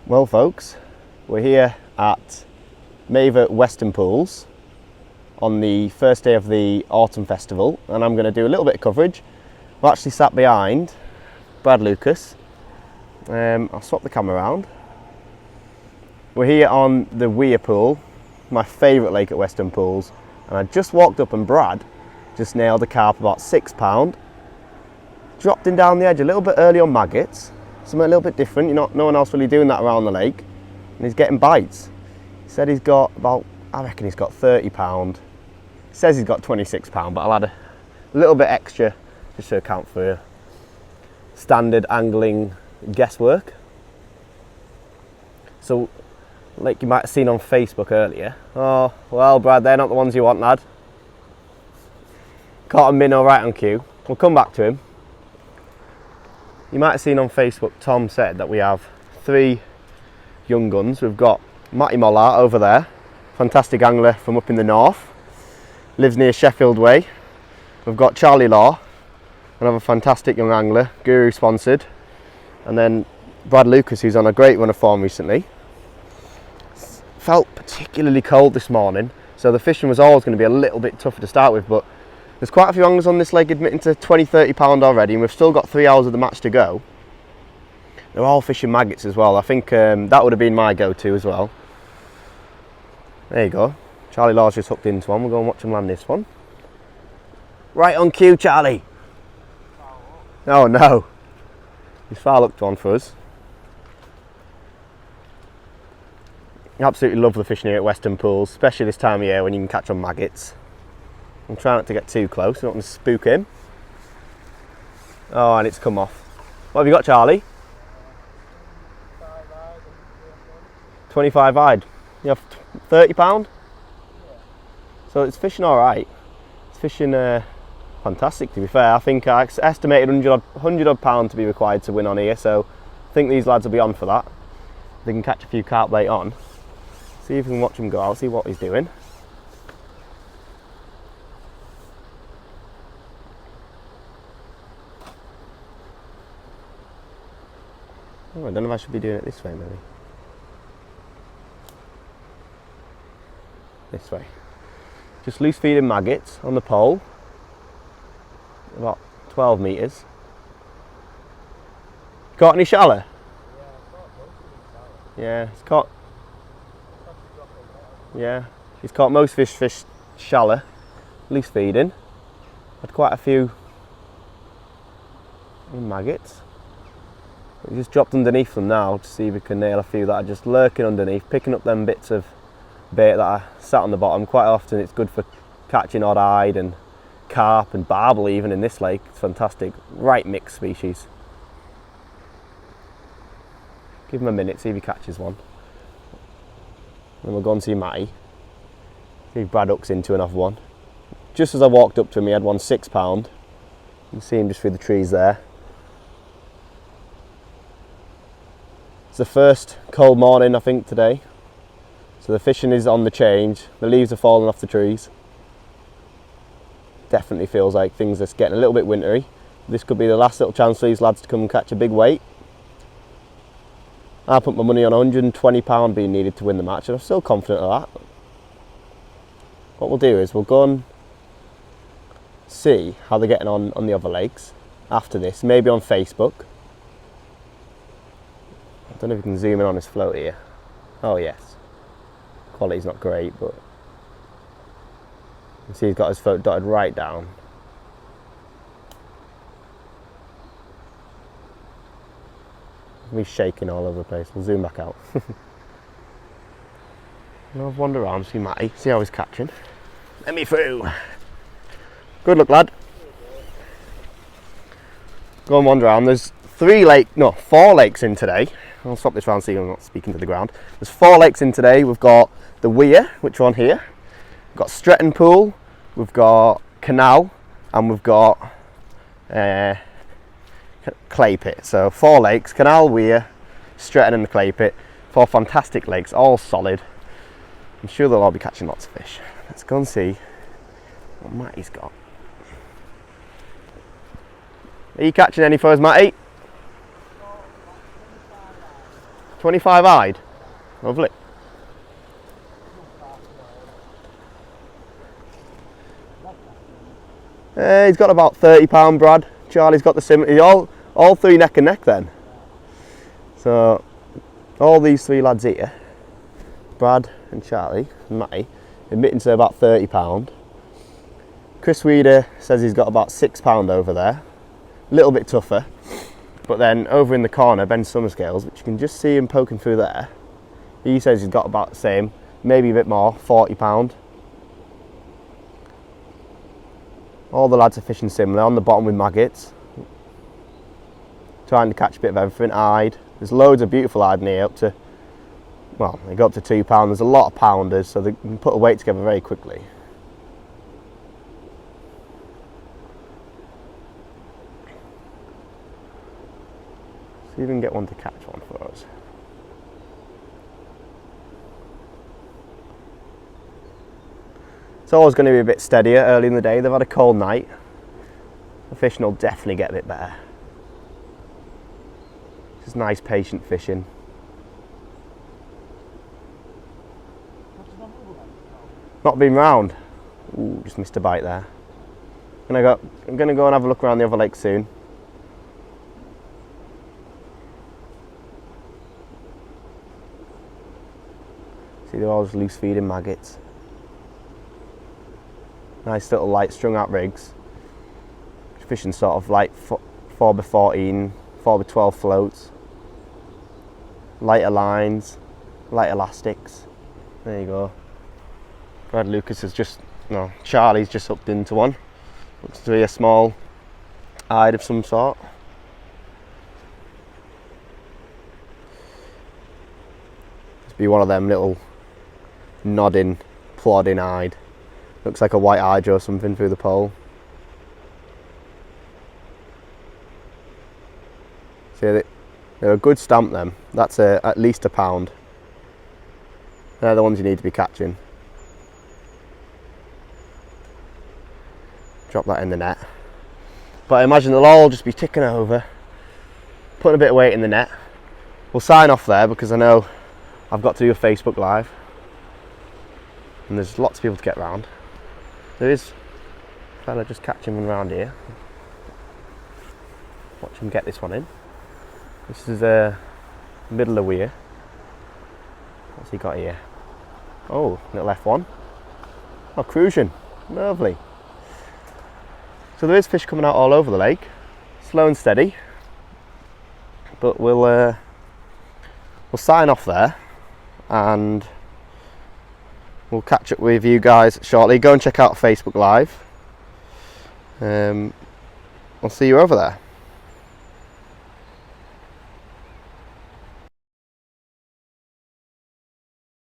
Well folks, we're here at Maver Western Pools on the first day of the Autumn Festival, and I'm going to do a little bit of coverage. I've actually sat behind Brad Lucas. I'll swap the camera around. We're here on the Weir Pool, my favourite lake at Western Pools, and I just walked up and Brad just nailed a carp about £6. Dropped him down the edge a little bit early on maggots. Something a little bit different, no one else really doing that around the lake, and he's getting bites. He said he's got about, I reckon he's got £30. He says he's got £26, but I'll add a little bit extra just to account for standard angling guesswork. So, like you might have seen on Facebook earlier, oh, well Brad, they're not the ones you want, lad. Caught a minnow right on cue. We'll come back to him. You might have seen on Facebook, Tom said that we have 3 young guns. We've got Matty Mollart over there, fantastic angler from up in the north, lives near Sheffield Way. We've got Charlie Law, another fantastic young angler, Guru sponsored, and then Brad Lucas, who's on a great run of form recently. Felt particularly cold this morning, so the fishing was always going to be a little bit tougher to start with, but there's quite a few anglers on this lake admitting to £20–30 already, and we've still got 3 hours of the match to go. They're all fishing maggots as well. I think that would have been my go-to as well. There you go. Charlie Law's just hooked into one. We'll go and watch him land this one. Right on cue, Charlie. Oh no. He's foul hooked one for us. I absolutely love the fishing here at Western Pools, especially this time of year when you can catch on maggots. I'm trying not to get too close, I don't want to spook him. Oh, and it's come off. What have you got, Charlie? 25 eyed. You have £30? Yeah. So it's fishing alright. It's fishing fantastic, to be fair. I think I estimated £100 odd to be required to win on here, so I think these lads will be on for that. They can catch a few carp late on. See if we can watch him go out, see what he's doing. Oh, I don't know if I should be doing it this way, maybe. This way. Just loose feeding maggots on the pole. About 12 metres. Caught any shallow? Yeah, it's caught. Yeah, he's caught most fish shallow. Loose feeding. Had quite a few maggots. We just dropped underneath them now to see if we can nail a few that are just lurking underneath, picking up them bits of bait that are sat on the bottom. Quite often it's good for catching odd-eyed and carp and barbel even in this lake. It's fantastic, right mixed species. Give him a minute, see if he catches one. Then we'll go and see Matty. See if Brad hooks into another one. Just as I walked up to him, he had one £6. You can see him just through the trees there. It's the first cold morning, I think, today. So the fishing is on the change. The leaves are falling off the trees. Definitely feels like things are getting a little bit wintry. This could be the last little chance for these lads to come and catch a big weight. I put my money on £120 being needed to win the match, and I'm still confident of that. What we'll do is we'll go and see how they're getting on the other lakes after this, maybe on Facebook. I don't know if you can zoom in on his float here. Oh yes. Quality's not great, but you can see he's got his float dotted right down. He's shaking all over the place. We'll zoom back out. I'll wander around, see Matty, see how he's catching. Let me through. Good luck, lad. Go and wander around. There's 4 lakes in today. I'll swap this round so I'm not speaking to the ground. There's 4 lakes in today. We've got the Weir, which are on here. We've got Stretton Pool, we've got Canal, and we've got Clay Pit. So 4 lakes, Canal, Weir, Stretton and the Clay Pit. 4 fantastic lakes, all solid. I'm sure they'll all be catching lots of fish. Let's go and see what Matty's got. Are you catching any for us, Matty? 25 hide. Lovely. He's got about £30, Brad. Charlie's got the similar. All three neck and neck then. So all these three lads here, Brad and Charlie and Matty, admitting to about £30. Chris Weeder says he's got about £6 over there. A little bit tougher. But then over in the corner, Ben Summerscales, which you can just see him poking through there, he says he's got about the same, maybe a bit more, £40. All the lads are fishing similar, on the bottom with maggots. Trying to catch a bit of everything, hide. There's loads of beautiful hide in here, up to, well, they go up to £2. There's a lot of pounders, so they can put a weight together very quickly. See if we can get one to catch one for us. It's always going to be a bit steadier early in the day. They've had a cold night. The fishing will definitely get a bit better. Just nice patient fishing. Not been round. Ooh, just missed a bite there. I'm gonna go and have a look around the other lake soon. See, they're all just loose feeding maggots. Nice little light strung out rigs. Fishing sort of like 4x14, 4x12 floats. Lighter lines, light elastics. There you go. Brad Lucas has just, no, Charlie's just hooked into one. Looks to be a small hide of some sort. Must be one of them little nodding, plodding hide. Looks like a white hydra or something through the pole. See, they're a good stamp them. That's at least £1. They're the ones you need to be catching. Drop that in the net. But I imagine they'll all just be ticking over, putting a bit of weight in the net. We'll sign off there because I know I've got to do a Facebook Live. And there's lots of people to get round. There is a fella just catching one around here. Watch him get this one in. This is middle of weir. What's he got here? Oh, little F1. Oh, crucian. Lovely. So there is fish coming out all over the lake. Slow and steady. But we'll sign off there and we'll catch up with you guys shortly. Go and check out Facebook Live. I'll see you over there.